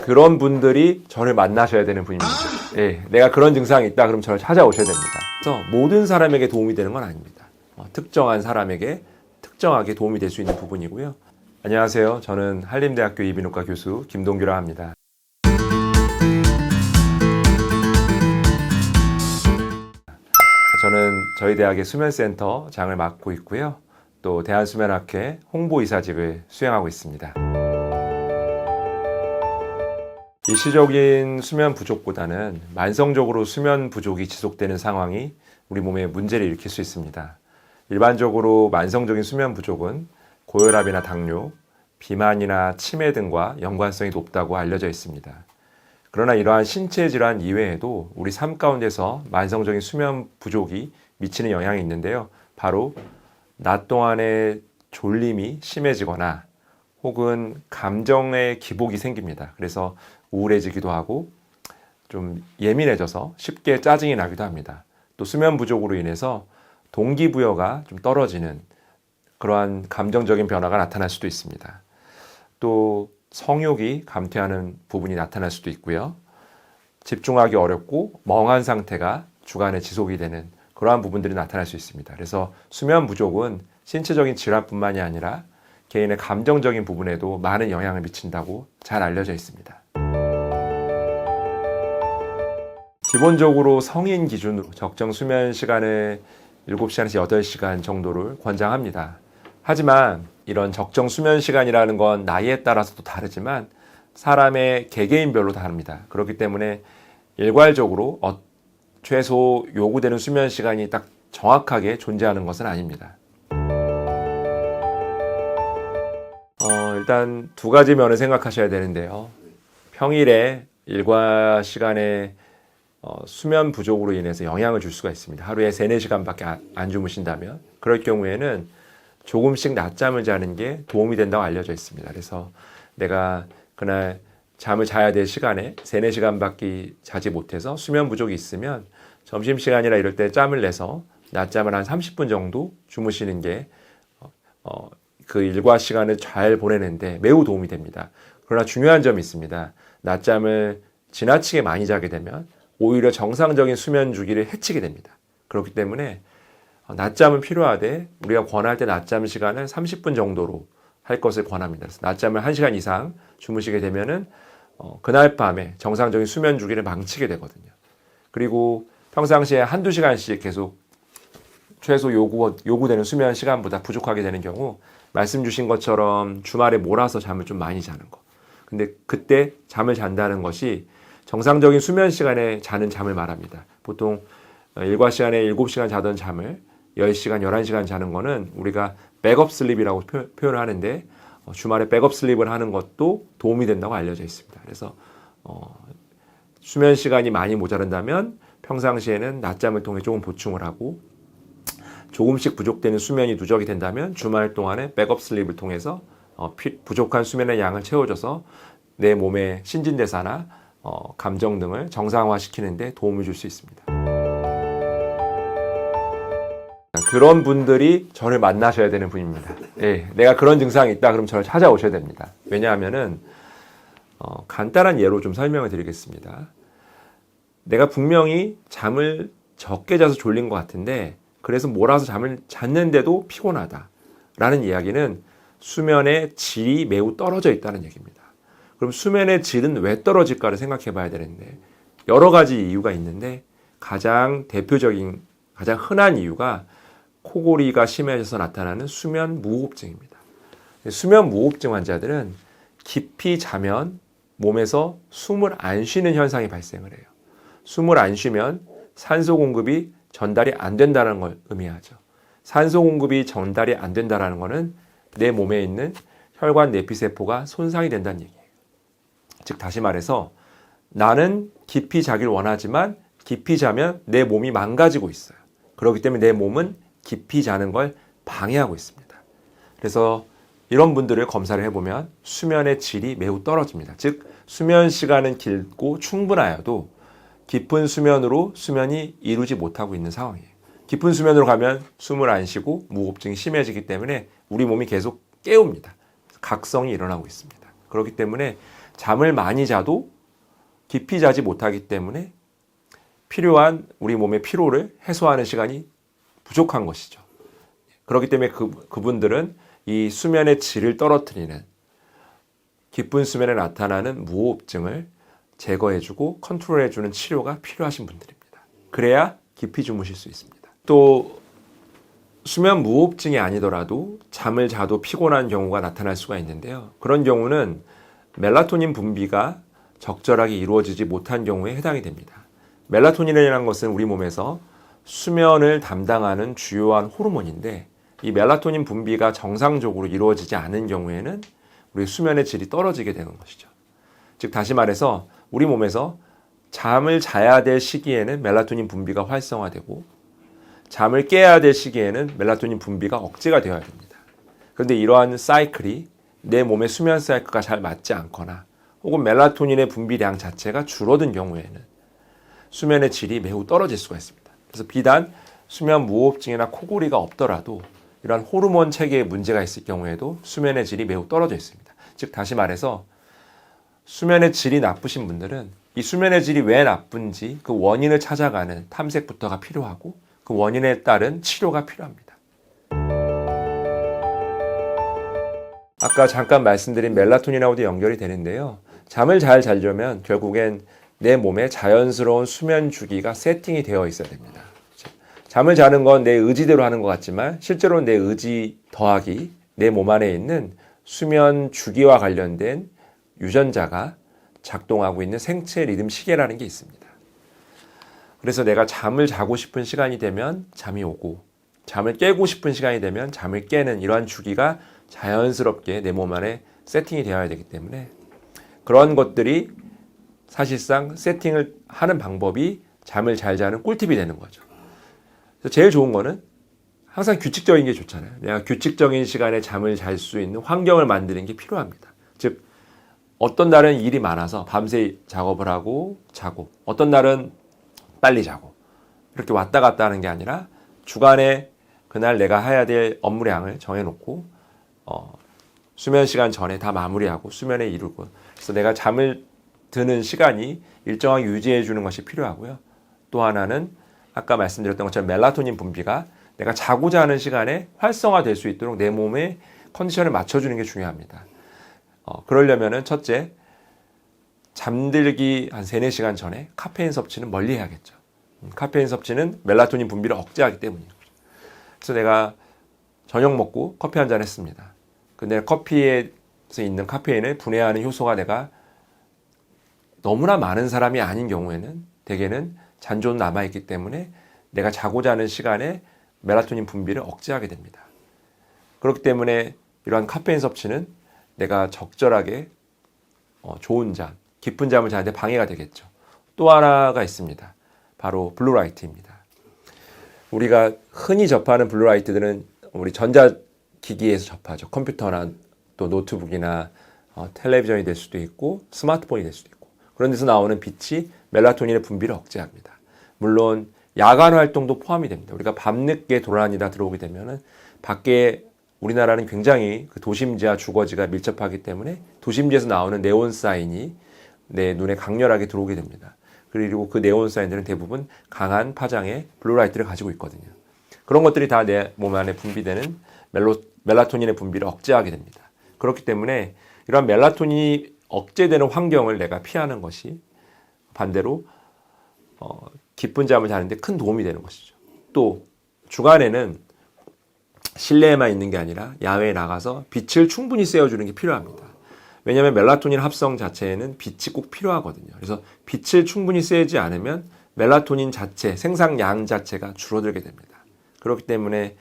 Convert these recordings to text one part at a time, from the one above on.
그런 분들이 저를 만나셔야 되는 분입니다. 예, 내가 그런 증상이 있다 그럼 저를 찾아오셔야 됩니다. 그래서 모든 사람에게 도움이 되는 건 아닙니다. 특정한 사람에게 특정하게 도움이 될 수 있는 부분이고요. 안녕하세요. 저는 한림대학교 이비인후과 교수 김동규라 합니다. 저는 저희 대학의 수면센터 장을 맡고 있고요. 또 대한수면학회 홍보이사직을 수행하고 있습니다. 일시적인 수면 부족보다는 만성적으로 수면 부족이 지속되는 상황이 우리 몸에 문제를 일으킬 수 있습니다. 일반적으로 만성적인 수면 부족은 고혈압이나 당뇨, 비만이나 치매 등과 연관성이 높다고 알려져 있습니다. 그러나 이러한 신체 질환 이외에도 우리 삶 가운데서 만성적인 수면 부족이 미치는 영향이 있는데요. 바로 낮 동안에 졸림이 심해지거나 혹은 감정의 기복이 생깁니다. 그래서 우울해지기도 하고 좀 예민해져서 쉽게 짜증이 나기도 합니다. 또 수면 부족으로 인해서 동기부여가 좀 떨어지는 그러한 감정적인 변화가 나타날 수도 있습니다. 또 성욕이 감퇴하는 부분이 나타날 수도 있고요. 집중하기 어렵고 멍한 상태가 주간에 지속이 되는 그러한 부분들이 나타날 수 있습니다. 그래서 수면 부족은 신체적인 질환뿐만이 아니라 개인의 감정적인 부분에도 많은 영향을 미친다고 잘 알려져 있습니다. 기본적으로 성인 기준으로 적정 수면 시간을 7시간에서 8시간 정도를 권장합니다. 하지만 이런 적정 수면 시간이라는 건 나이에 따라서도 다르지만 사람의 개개인별로 다릅니다. 그렇기 때문에 일괄적으로 최소 요구되는 수면 시간이 딱 정확하게 존재하는 것은 아닙니다. 일단 두 가지 면을 생각하셔야 되는데요. 평일에 일과 시간에 수면 부족으로 인해서 영향을 줄 수가 있습니다. 하루에 3-4시간밖에 안 주무신다면 그럴 경우에는 조금씩 낮잠을 자는 게 도움이 된다고 알려져 있습니다. 그래서 내가 그날 잠을 자야 될 시간에 3-4시간밖에 자지 못해서 수면 부족이 있으면 점심시간이나 이럴 때 짬을 내서 낮잠을 한 30분 정도 주무시는 게 그 일과 시간을 잘 보내는데 매우 도움이 됩니다. 그러나 중요한 점이 있습니다. 낮잠을 지나치게 많이 자게 되면 오히려 정상적인 수면 주기를 해치게 됩니다. 그렇기 때문에 낮잠은 필요하되 우리가 권할 때 낮잠 시간을 30분 정도로 할 것을 권합니다. 그래서 낮잠을 1시간 이상 주무시게 되면은 그날 밤에 정상적인 수면 주기를 망치게 되거든요. 그리고 평상시에 1-2시간씩 계속 최소 요구되는 수면 시간보다 부족하게 되는 경우 말씀 주신 것처럼 주말에 몰아서 잠을 좀 많이 자는 거. 근데 그때 잠을 잔다는 것이 정상적인 수면 시간에 자는 잠을 말합니다. 보통 일과 시간에 7시간 자던 잠을 10시간, 11시간 자는 거는 우리가 백업 슬립이라고 표현을 하는데 주말에 백업 슬립을 하는 것도 도움이 된다고 알려져 있습니다. 그래서 수면 시간이 많이 모자란다면 평상시에는 낮잠을 통해 조금 보충을 하고 조금씩 부족되는 수면이 누적이 된다면 주말 동안에 백업 슬립을 통해서 부족한 수면의 양을 채워줘서 내 몸의 신진대사나 감정 등을 정상화시키는 데 도움을 줄 수 있습니다. 그런 분들이 저를 만나셔야 되는 분입니다. 예, 내가 그런 증상이 있다 그럼 저를 찾아오셔야 됩니다. 왜냐하면은 간단한 예로 좀 설명을 드리겠습니다. 내가 분명히 잠을 적게 자서 졸린 것 같은데 그래서 몰아서 잠을 잤는데도 피곤하다 라는 이야기는 수면의 질이 매우 떨어져 있다는 얘기입니다. 그럼 수면의 질은 왜 떨어질까를 생각해 봐야 되는데 여러 가지 이유가 있는데 가장 대표적인 가장 흔한 이유가 코골이가 심해져서 나타나는 수면 무호흡증입니다. 수면 무호흡증 환자들은 깊이 자면 몸에서 숨을 안 쉬는 현상이 발생을 해요. 숨을 안 쉬면 산소 공급이 전달이 안 된다는 걸 의미하죠. 산소 공급이 전달이 안 된다는 것은 내 몸에 있는 혈관 내피세포가 손상이 된다는 얘기예요. 즉 다시 말해서 나는 깊이 자길 원하지만 깊이 자면 내 몸이 망가지고 있어요. 그렇기 때문에 내 몸은 깊이 자는 걸 방해하고 있습니다. 그래서 이런 분들을 검사를 해보면 수면의 질이 매우 떨어집니다. 즉 수면 시간은 길고 충분하여도 깊은 수면으로 수면이 이루지 못하고 있는 상황이에요. 깊은 수면으로 가면 숨을 안 쉬고 무호흡증이 심해지기 때문에 우리 몸이 계속 깨웁니다. 각성이 일어나고 있습니다. 그렇기 때문에 잠을 많이 자도 깊이 자지 못하기 때문에 필요한 우리 몸의 피로를 해소하는 시간이 부족한 것이죠. 그렇기 때문에 그분들은 이 수면의 질을 떨어뜨리는 깊은 수면에 나타나는 무호흡증을 제거해주고 컨트롤해주는 치료가 필요하신 분들입니다. 그래야 깊이 주무실 수 있습니다. 또 수면 무호흡증이 아니더라도 잠을 자도 피곤한 경우가 나타날 수가 있는데요. 그런 경우는 멜라토닌 분비가 적절하게 이루어지지 못한 경우에 해당이 됩니다. 멜라토닌이라는 것은 우리 몸에서 수면을 담당하는 주요한 호르몬인데 이 멜라토닌 분비가 정상적으로 이루어지지 않은 경우에는 우리 수면의 질이 떨어지게 되는 것이죠. 즉 다시 말해서 우리 몸에서 잠을 자야 될 시기에는 멜라토닌 분비가 활성화되고 잠을 깨야 될 시기에는 멜라토닌 분비가 억제가 되어야 됩니다. 그런데 이러한 사이클이 내 몸의 수면 사이클과 잘 맞지 않거나 혹은 멜라토닌의 분비량 자체가 줄어든 경우에는 수면의 질이 매우 떨어질 수가 있습니다. 그래서 비단 수면 무호흡증이나 코골이가 없더라도 이러한 호르몬 체계에 문제가 있을 경우에도 수면의 질이 매우 떨어져 있습니다. 즉 다시 말해서 수면의 질이 나쁘신 분들은 이 수면의 질이 왜 나쁜지 그 원인을 찾아가는 탐색부터가 필요하고 그 원인에 따른 치료가 필요합니다. 아까 잠깐 말씀드린 멜라토닌하고도 연결이 되는데요. 잠을 잘 자려면 결국엔 내 몸에 자연스러운 수면 주기가 세팅이 되어 있어야 됩니다. 잠을 자는 건 내 의지대로 하는 것 같지만 실제로는 내 의지 더하기 내 몸 안에 있는 수면 주기와 관련된 유전자가 작동하고 있는 생체 리듬 시계라는 게 있습니다. 그래서 내가 잠을 자고 싶은 시간이 되면 잠이 오고 잠을 깨고 싶은 시간이 되면 잠을 깨는 이러한 주기가 자연스럽게 내 몸 안에 세팅이 되어야 되기 때문에 그런 것들이 사실상 세팅을 하는 방법이 잠을 잘 자는 꿀팁이 되는 거죠. 그래서 제일 좋은 거는 항상 규칙적인 게 좋잖아요. 내가 규칙적인 시간에 잠을 잘 수 있는 환경을 만드는 게 필요합니다. 즉 어떤 날은 일이 많아서 밤새 작업을 하고 자고 어떤 날은 빨리 자고 이렇게 왔다 갔다 하는 게 아니라 주간에 그날 내가 해야 될 업무량을 정해놓고 수면 시간 전에 다 마무리하고 수면에 이르고 그래서 내가 잠을 드는 시간이 일정하게 유지해 주는 것이 필요하고요. 또 하나는 아까 말씀드렸던 것처럼 멜라토닌 분비가 내가 자고자 하는 시간에 활성화될 수 있도록 내 몸의 컨디션을 맞춰주는 게 중요합니다. 그러려면은 첫째, 잠들기 한 3, 4시간 전에 카페인 섭취는 멀리 해야겠죠. 카페인 섭취는 멜라토닌 분비를 억제하기 때문이에요. 그래서 내가 저녁 먹고 커피 한 잔 했습니다. 근데 커피에서 있는 카페인을 분해하는 효소가 내가 너무나 많은 사람이 아닌 경우에는 대개는 잔존 남아있기 때문에 내가 자고자 하는 시간에 멜라토닌 분비를 억제하게 됩니다. 그렇기 때문에 이러한 카페인 섭취는 내가 적절하게 좋은 잠, 깊은 잠을 자는데 방해가 되겠죠. 또 하나가 있습니다. 바로 블루라이트입니다. 우리가 흔히 접하는 블루라이트들은 우리 전자기기에서 접하죠. 컴퓨터나 또 노트북이나 텔레비전이 될 수도 있고 스마트폰이 될 수도 있고 그런 데서 나오는 빛이 멜라토닌의 분비를 억제합니다. 물론 야간 활동도 포함이 됩니다. 우리가 밤늦게 돌아다니다 들어오게 되면은 밖에 우리나라는 굉장히 그 도심지와 주거지가 밀접하기 때문에 도심지에서 나오는 네온 사인이 내 눈에 강렬하게 들어오게 됩니다. 그리고 그 네온 사인들은 대부분 강한 파장의 블루라이트를 가지고 있거든요. 그런 것들이 다 내 몸 안에 분비되는 멜라토닌의 분비를 억제하게 됩니다. 그렇기 때문에 이런 멜라토닌이 억제되는 환경을 내가 피하는 것이 반대로 깊은 잠을 자는데 큰 도움이 되는 것이죠. 또 주간에는 실내에만 있는 게 아니라 야외에 나가서 빛을 충분히 쐬어주는 게 필요합니다. 왜냐하면 멜라토닌 합성 자체에는 빛이 꼭 필요하거든요. 그래서 빛을 충분히 쐬지 않으면 멜라토닌 자체, 생산량 자체가 줄어들게 됩니다. 그렇기 때문에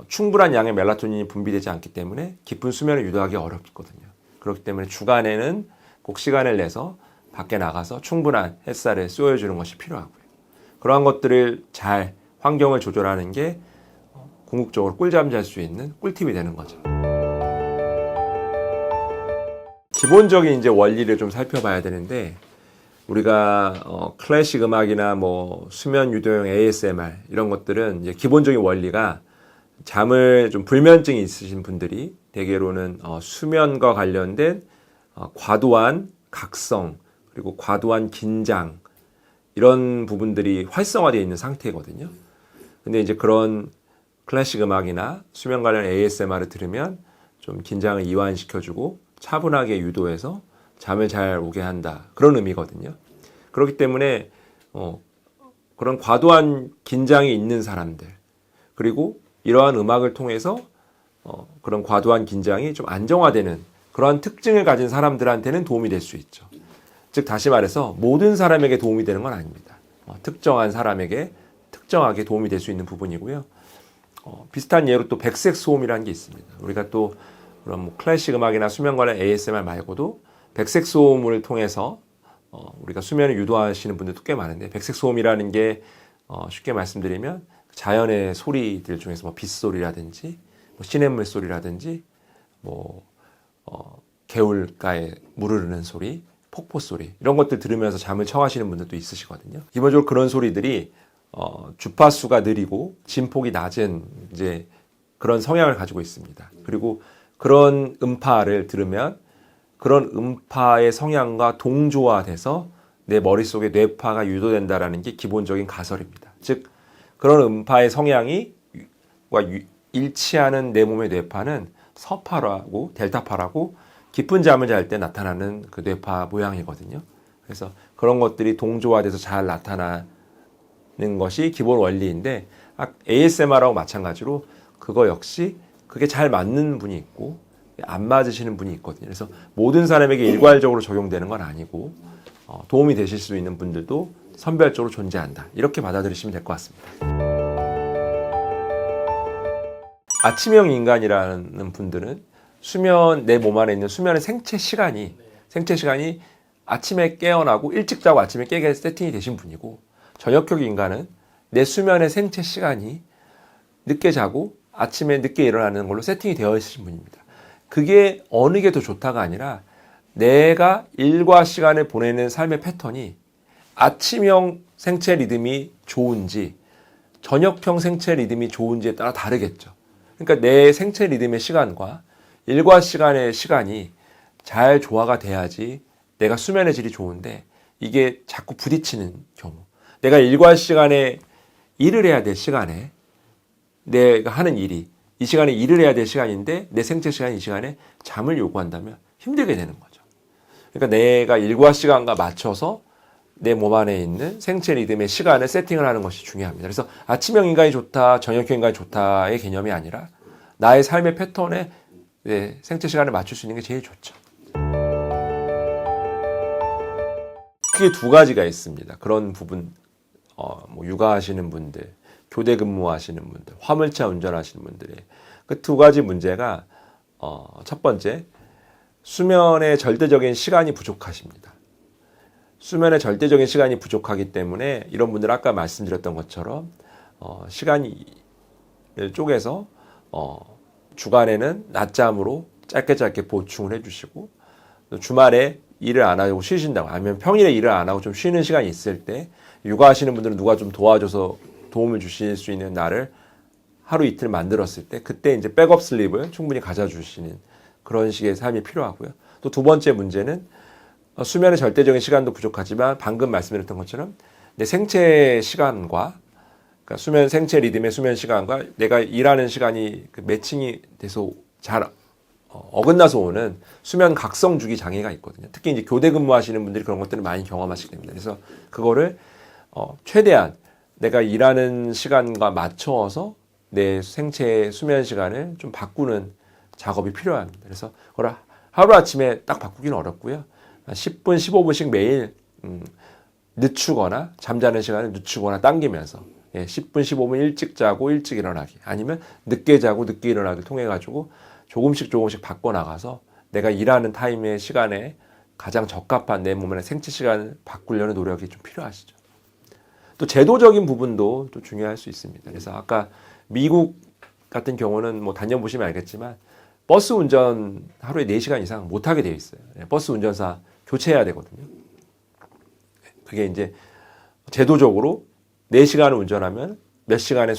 충분한 양의 멜라토닌이 분비되지 않기 때문에 깊은 수면을 유도하기 어렵거든요. 그렇기 때문에 주간에는 꼭 시간을 내서 밖에 나가서 충분한 햇살을 쏘여주는 것이 필요하고요. 그러한 것들을 잘 환경을 조절하는 게 궁극적으로 꿀잠 잘 수 있는 꿀팁이 되는 거죠. 기본적인 이제 원리를 좀 살펴봐야 되는데 우리가 클래식 음악이나 뭐 수면 유도용 ASMR 이런 것들은 이제 기본적인 원리가 잠을 좀 불면증이 있으신 분들이 대개로는 수면과 관련된 과도한 각성, 그리고 과도한 긴장 이런 부분들이 활성화되어 있는 상태거든요. 근데 이제 그런 클래식 음악이나 수면 관련 ASMR을 들으면 좀 긴장을 이완시켜주고 차분하게 유도해서 잠을 잘 오게 한다. 그런 의미거든요. 그렇기 때문에 그런 과도한 긴장이 있는 사람들, 그리고 이러한 음악을 통해서 그런 과도한 긴장이 좀 안정화되는 그러한 특징을 가진 사람들한테는 도움이 될 수 있죠. 즉 다시 말해서 모든 사람에게 도움이 되는 건 아닙니다. 특정한 사람에게 특정하게 도움이 될 수 있는 부분이고요. 비슷한 예로 또 백색 소음이라는 게 있습니다. 우리가 또 그런 뭐 클래식 음악이나 수면 관련 ASMR 말고도 백색 소음을 통해서 우리가 수면을 유도하시는 분들도 꽤 많은데, 백색 소음이라는 게 쉽게 말씀드리면 자연의 소리들 중에서 뭐 빗소리라든지 뭐 시냇물 소리라든지 뭐 개울가에 물 흐르는 소리, 폭포 소리 이런 것들 들으면서 잠을 청하시는 분들도 있으시거든요. 기본적으로 그런 소리들이 주파수가 느리고 진폭이 낮은 이제 그런 성향을 가지고 있습니다. 그리고 그런 음파를 들으면 그런 음파의 성향과 동조화돼서 내 머릿속에 뇌파가 유도된다라는 게 기본적인 가설입니다. 즉 그런 음파의 성향이 일치하는 내 몸의 뇌파는 서파라고 델타파라고 깊은 잠을 잘 때 나타나는 그 뇌파 모양이거든요. 그래서 그런 것들이 동조화돼서 잘 나타나는 것이 기본 원리인데, ASMR하고 마찬가지로 그거 역시 그게 잘 맞는 분이 있고 안 맞으시는 분이 있거든요. 그래서 모든 사람에게 일괄적으로 적용되는 건 아니고 도움이 되실 수 있는 분들도 선별적으로 존재한다. 이렇게 받아들이시면 될 것 같습니다. 아침형 인간이라는 분들은 내 몸 안에 있는 수면의 생체 시간이 아침에 깨어나고 일찍 자고 아침에 깨게 세팅이 되신 분이고, 저녁형 인간은 내 수면의 생체 시간이 늦게 자고 아침에 늦게 일어나는 걸로 세팅이 되어 있으신 분입니다. 그게 어느 게 더 좋다가 아니라 내가 일과 시간을 보내는 삶의 패턴이 아침형 생체 리듬이 좋은지 저녁형 생체 리듬이 좋은지에 따라 다르겠죠. 그러니까 내 생체 리듬의 시간과 일과 시간의 시간이 잘 조화가 돼야지 내가 수면의 질이 좋은데, 이게 자꾸 부딪히는 경우, 내가 일과 시간에 일을 해야 될 시간에 내가 하는 일이 이 시간에 일을 해야 될 시간인데 내 생체 시간이 이 시간에 잠을 요구한다면 힘들게 되는 거죠. 그러니까 내가 일과 시간과 맞춰서 내 몸 안에 있는 생체 리듬의 시간을 세팅을 하는 것이 중요합니다. 그래서 아침형 인간이 좋다, 저녁형 인간이 좋다의 개념이 아니라 나의 삶의 패턴에 내 생체 시간을 맞출 수 있는 게 제일 좋죠. 크게 두 가지가 있습니다. 그런 부분, 뭐 육아하시는 분들, 교대 근무하시는 분들, 화물차 운전하시는 분들의 그 두 가지 문제가, 첫 번째, 수면의 절대적인 시간이 부족하십니다. 수면의 절대적인 시간이 부족하기 때문에 이런 분들 아까 말씀드렸던 것처럼 시간을 쪼개서 주간에는 낮잠으로 짧게 보충을 해주시고, 주말에 일을 안 하고 쉬신다고, 아니면 평일에 일을 안 하고 좀 쉬는 시간이 있을 때 육아하시는 분들은 누가 좀 도와줘서 도움을 주실 수 있는 날을 하루 이틀 만들었을 때 그때 이제 백업 슬립을 충분히 가져주시는 그런 식의 삶이 필요하고요. 또 두 번째 문제는 수면의 절대적인 시간도 부족하지만 방금 말씀드렸던 것처럼 내 생체 시간과, 그러니까 수면 생체 리듬의 수면 시간과 내가 일하는 시간이 매칭이 돼서 잘 어긋나서 오는 수면 각성 주기 장애가 있거든요. 특히 이제 교대 근무하시는 분들이 그런 것들을 많이 경험하시게 됩니다. 그래서 그거를 최대한 내가 일하는 시간과 맞춰서 내 생체 수면 시간을 좀 바꾸는 작업이 필요합니다. 그래서 그걸 하루아침에 딱 바꾸기는 어렵고요. 10분, 15분씩 매일 늦추거나 잠자는 시간을 늦추거나 당기면서 10분, 15분 일찍 자고 일찍 일어나기, 아니면 늦게 자고 늦게 일어나기를 통해 가지고 조금씩 바꿔나가서 내가 일하는 타임의 시간에 가장 적합한 내 몸의 생체 시간을 바꾸려는 노력이 좀 필요하시죠. 또 제도적인 부분도 또 중요할 수 있습니다. 그래서 아까 미국 같은 경우는 뭐 다녀보시면 알겠지만 버스 운전 하루에 4시간 이상 못하게 되어 있어요. 버스 운전사 교체해야 되거든요. 그게 이제 제도적으로 4시간을 운전하면 몇 시간의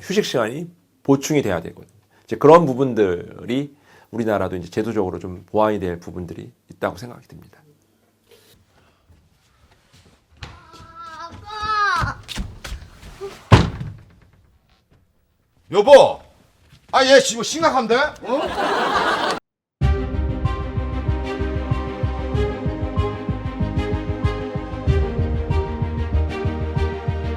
휴식 시간이 보충이 돼야 되거든요. 이제 그런 부분들이 우리나라도 이제 제도적으로 좀 보완이 될 부분들이 있다고 생각이 듭니다. 여보, 얘 지금 심각한데? 어?